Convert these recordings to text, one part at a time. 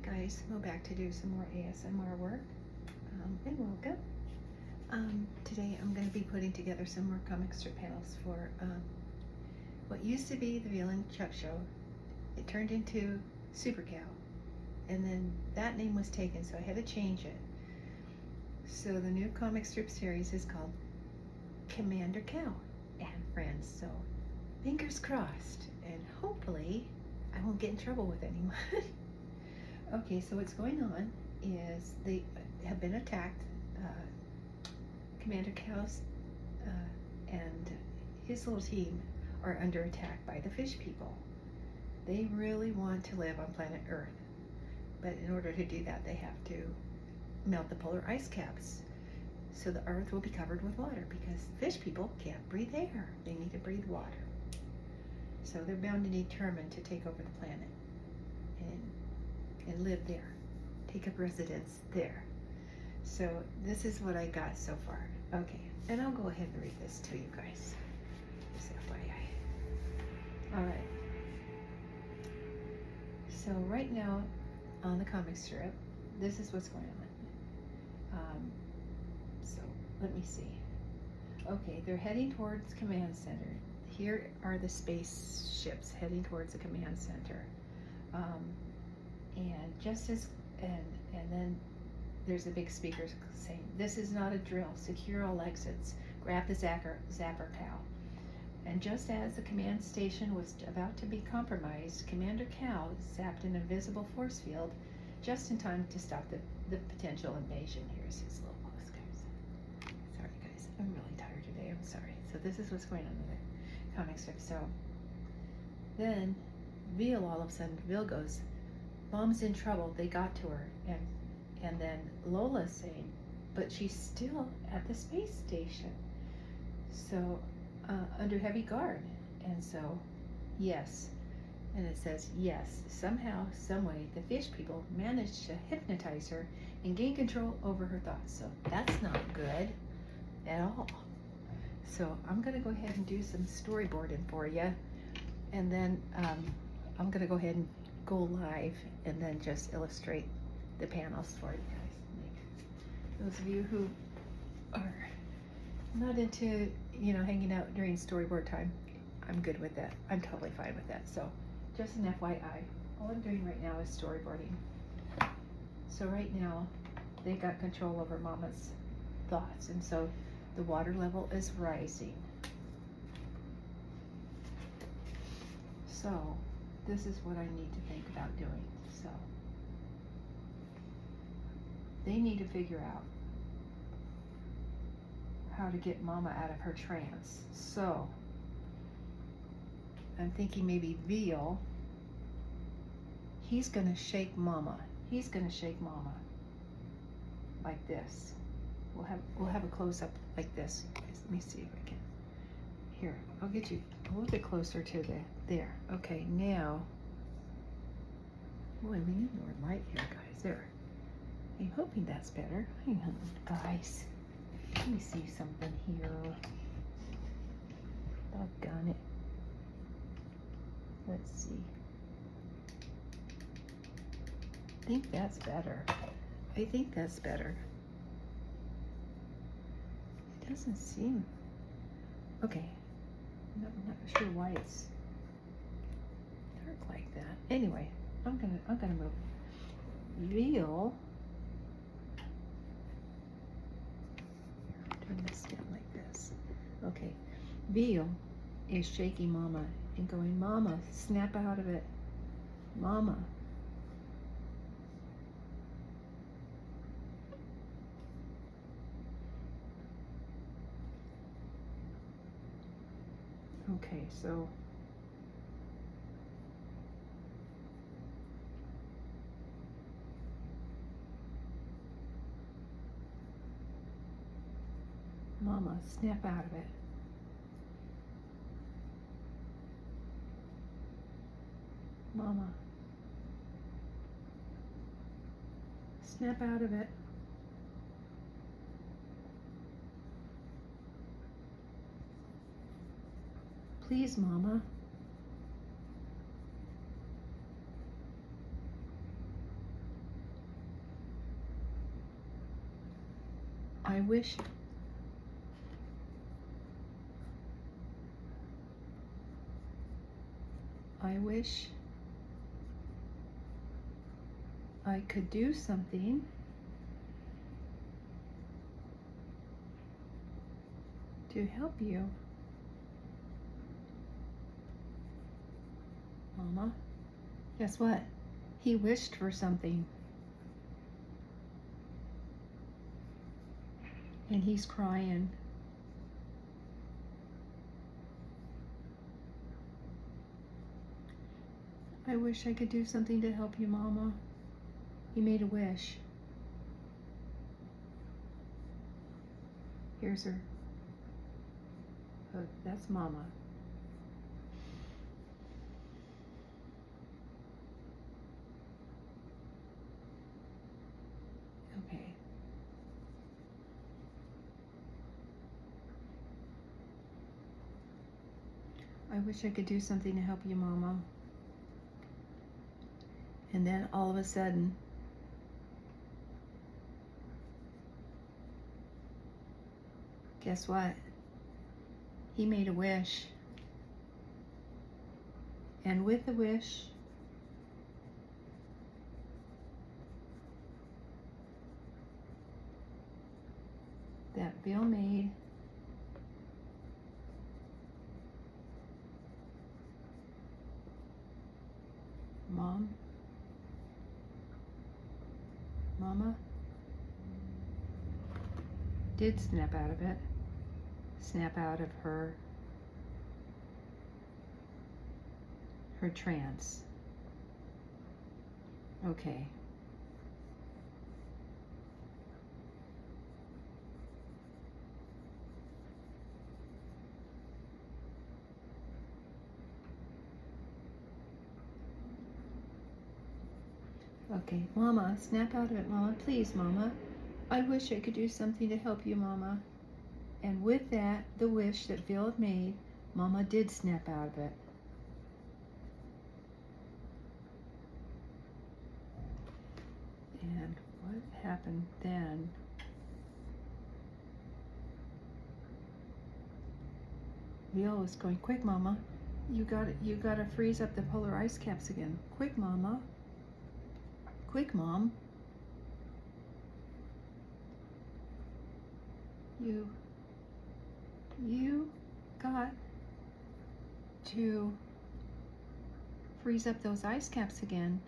guys, I'm back to do some more ASMR work, and welcome. Today I'm going to be putting together some more comic strip panels for what used to be the Veal and Chuck Show. It turned into Super Cow, and then that name was taken, so I had to change it. So the new comic strip series is called Commander Cow and Friends, so fingers crossed, and hopefully I won't get in trouble with anyone. Okay, so what's going on is they have been attacked. Commander Cow's and his little team are under attack by the fish people. They really want to live on planet Earth, but in order to do that, they have to melt the polar ice caps so the Earth will be covered with water, because fish people can't breathe air. They need to breathe water. So they're bound and determined to take over the planet and live there, take up residence there. So this is what I got so far. Okay, and I'll go ahead and read this to you guys. Just FYI. All right. So right now on the comic strip, this is what's going on. So let me see. Okay, they're heading towards command center. Here are the spaceships heading towards the command center. And just as, and then there's a big speaker saying, "This is not a drill. Secure all exits. Grab the zapper cow." And just as the command station was about to be compromised, Commander Cow zapped an invisible force field just in time to stop the potential invasion. Here's his little post, guys. Sorry, guys. I'm really tired today. I'm sorry. So this is what's going on in the comic strip. So then Veal, all of a sudden, Veal goes, "Mom's in trouble. They got to her." And then Lola's saying, "But she's still at the space station. So under heavy guard." And so, yes. And it says, yes, somehow, someway, the fish people managed to hypnotize her and gain control over her thoughts. So that's not good at all. So I'm going to go ahead and do some storyboarding for you. And then I'm going to go ahead and go live and then just illustrate the panels for you guys. Those of you who are not into, hanging out during storyboard time, I'm good with that. I'm totally fine with that. So just an FYI, all I'm doing right now is storyboarding. So right now, they got control over Mama's thoughts, and so the water level is rising. So this is what I need to think about doing. So they need to figure out how to get Mama out of her trance. So I'm thinking maybe Veal, he's gonna shake Mama. He's gonna shake Mama like this. We'll have a close up like this. Let me see if I can. Here, I'll get you a little bit closer to there. Okay, now. Boy, we need more light here, guys. There. I'm hoping that's better. Hang on, guys. Let me see something here. Doggone it. Let's see. I think that's better. It doesn't seem. Okay. I'm not sure why it's dark like that. Anyway, I'm gonna move. Veal. Turn this down like this. Okay. Veal is shaking Mama and going, "Mama, snap out of it. Mama." Okay, so Mama, snap out of it. Mama, snap out of it. Please, Mama. I wish I could do something to help you, Mama. Guess what? He wished for something. And he's crying. I wish I could do something to help you, Mama. He made a wish. Here's her. Oh, that's Mama. Okay. I wish I could do something to help you, Mama. And then all of a sudden, guess what? He made a wish. And with the wish, that Bill made, Mama did snap out of it. Snap out of her trance. Okay. Okay, Mama, snap out of it, Mama. Please, Mama. I wish I could do something to help you, Mama. And with that, the wish that Bill had made, Mama did snap out of it. And what happened then? Bill was going, quick, Mama. You gotta freeze up the polar ice caps again. Quick, Mama. Quick, Mom. You got to freeze up those ice caps again.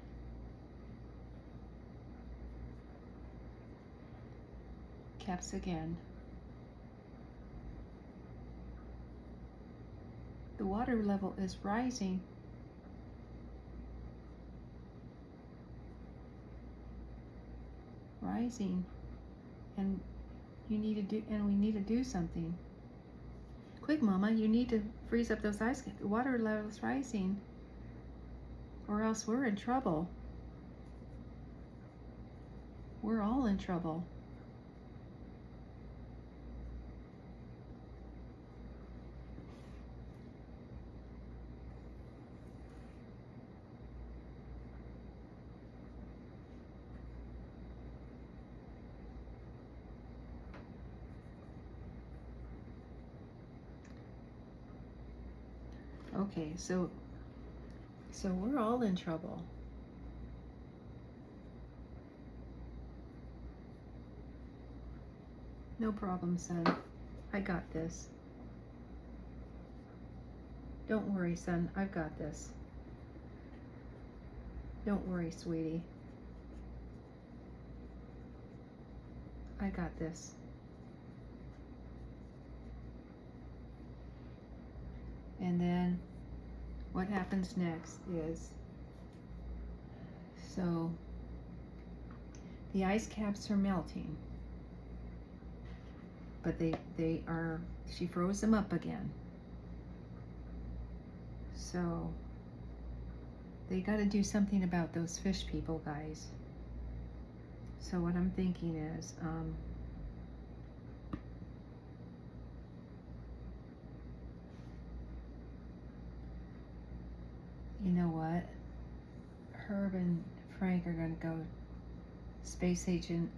Caps again. The water level is rising. And we need to do something. Quick, Mama, you need to freeze up those ice caps. The water level is rising, or else we're in trouble. We're all in trouble. Okay, so we're all in trouble. No problem, son. I got this. Don't worry, son. I've got this. Don't worry, sweetie. I got this. And then what happens next is, so the ice caps are melting, but she froze them up again. So they got to do something about those fish people, guys. So what I'm thinking is, you know what? Herb and Frank are going to go space agent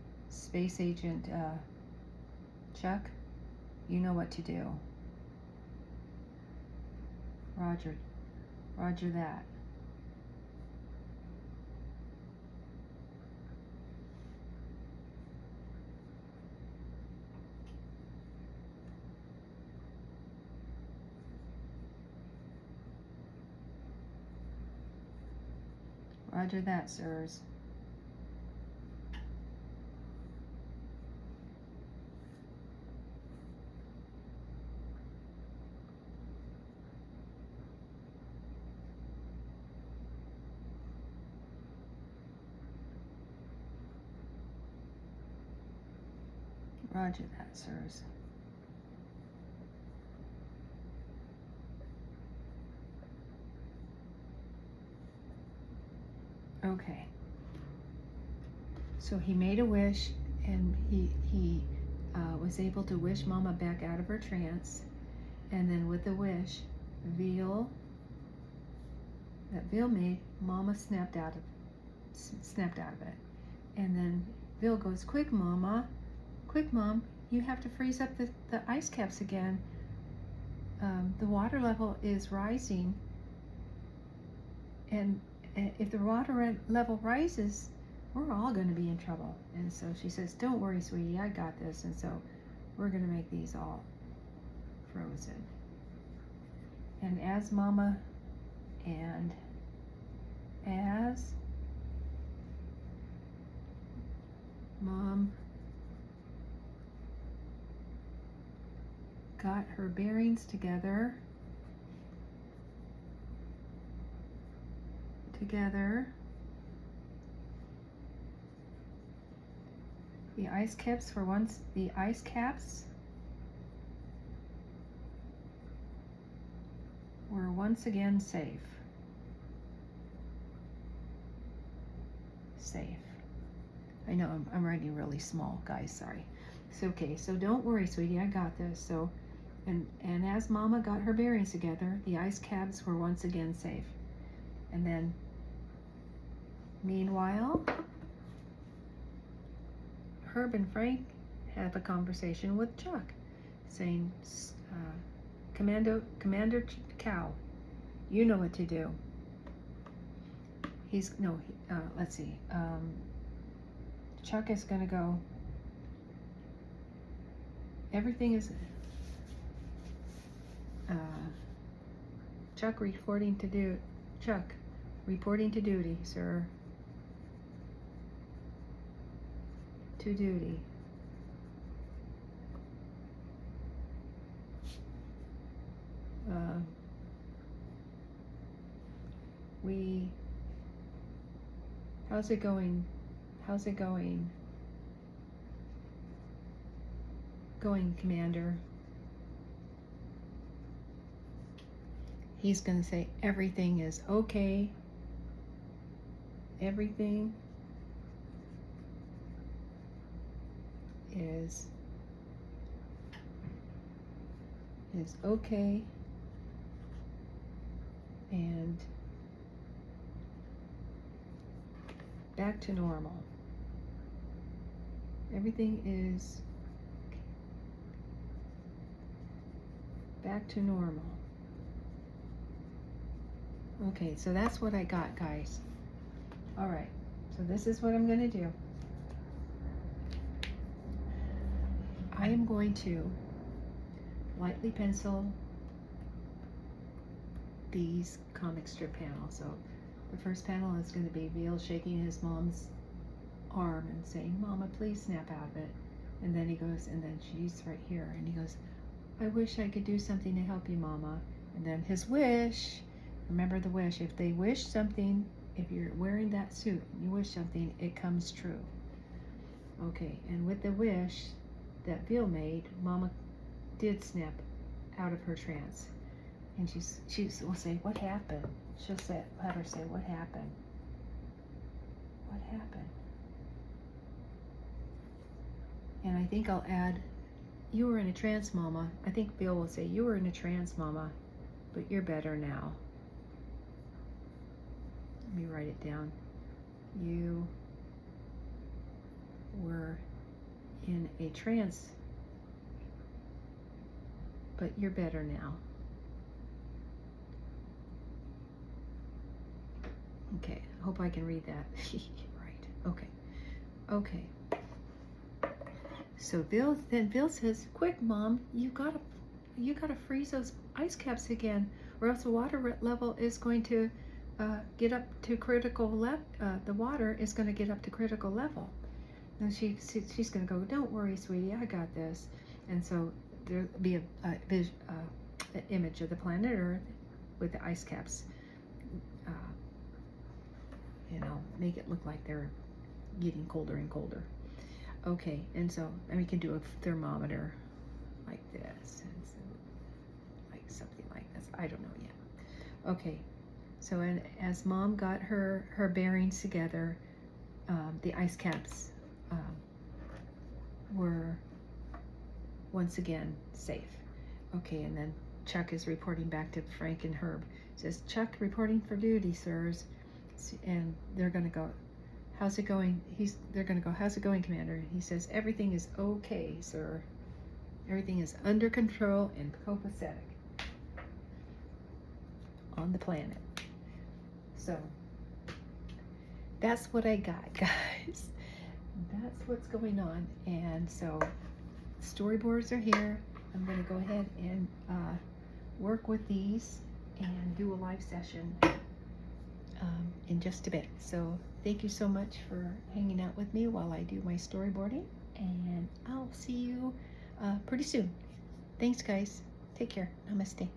Chuck, you know what to do. Roger. Roger that. Roger that, sirs. Roger that, sirs. Okay. So he made a wish, and he was able to wish Mama back out of her trance, and then with the wish, that Veal made, Mama snapped out of it, and then Veal goes, "Quick, Mama, quick, Mom, you have to freeze up the ice caps again. The water level is rising, and if the water level rises, we're all going to be in trouble." And so she says, "Don't worry, sweetie, I got this." And so we're going to make these all frozen. And as Mom got her bearings together, the ice caps were once again safe. I know I'm writing really small, guys, sorry. So okay, so don't worry, sweetie, I got this. So and as Mama got her bearings together, the ice caps were once again safe. And then meanwhile, Herb and Frank have a conversation with Chuck, saying, Commander Cow, you know what to do. Let's see. Chuck is going to go. Everything is. Chuck reporting to duty, sir. To duty. How's it going? Going, Commander. He's going to say everything is okay. Everything is okay, and back to normal. Everything is back to normal. Okay, so that's what I got, guys. All right, so this is what I'm going to do. I am going to lightly pencil these comic strip panels. So the first panel is going to be Veal shaking his mom's arm and saying, "Mama, please snap out of it." And then he goes, and then she's right here, and he goes, "I wish I could do something to help you, Mama." And then his wish, remember the wish, if they wish something, if you're wearing that suit and you wish something, it comes true. Okay, and with the wish that Veal made, Mama did snap out of her trance. And she will say, "What happened?" Have her say, "What happened? What happened?" And I think I'll add, "You were in a trance, Mama." I think Bill will say, "You were in a trance, Mama, but you're better now." Let me write it down. You were in a trance, but you're better now. Okay, I hope I can read that. Right, okay. Okay. So Bill says, "Quick, Mom, you gotta freeze those ice caps again, or else the water level is going to get up to critical level. The water is going to get up to critical level." And she's going to go, "Don't worry, sweetie, I got this." And so there'll be an image of the planet Earth with the ice caps. Make it look like they're getting colder and colder. Okay, and so we can do a thermometer like this, and so, like something like this. I don't know yet. Okay, so as Mom got her bearings together, the ice caps were once again safe. Okay, and then Chuck is reporting back to Frank and Herb. It says, "Chuck reporting for duty, sirs." And they're gonna go, "How's it going?" They're gonna go, "How's it going, Commander?" He says, "Everything is okay, sir. Everything is under control and copacetic on the planet." So that's what I got, guys. That's what's going on. And so storyboards are here. I'm gonna go ahead and work with these and do a live session in just a bit. So thank you so much for hanging out with me while I do my storyboarding, and I'll see you pretty soon. Thanks, guys. Take care. Namaste.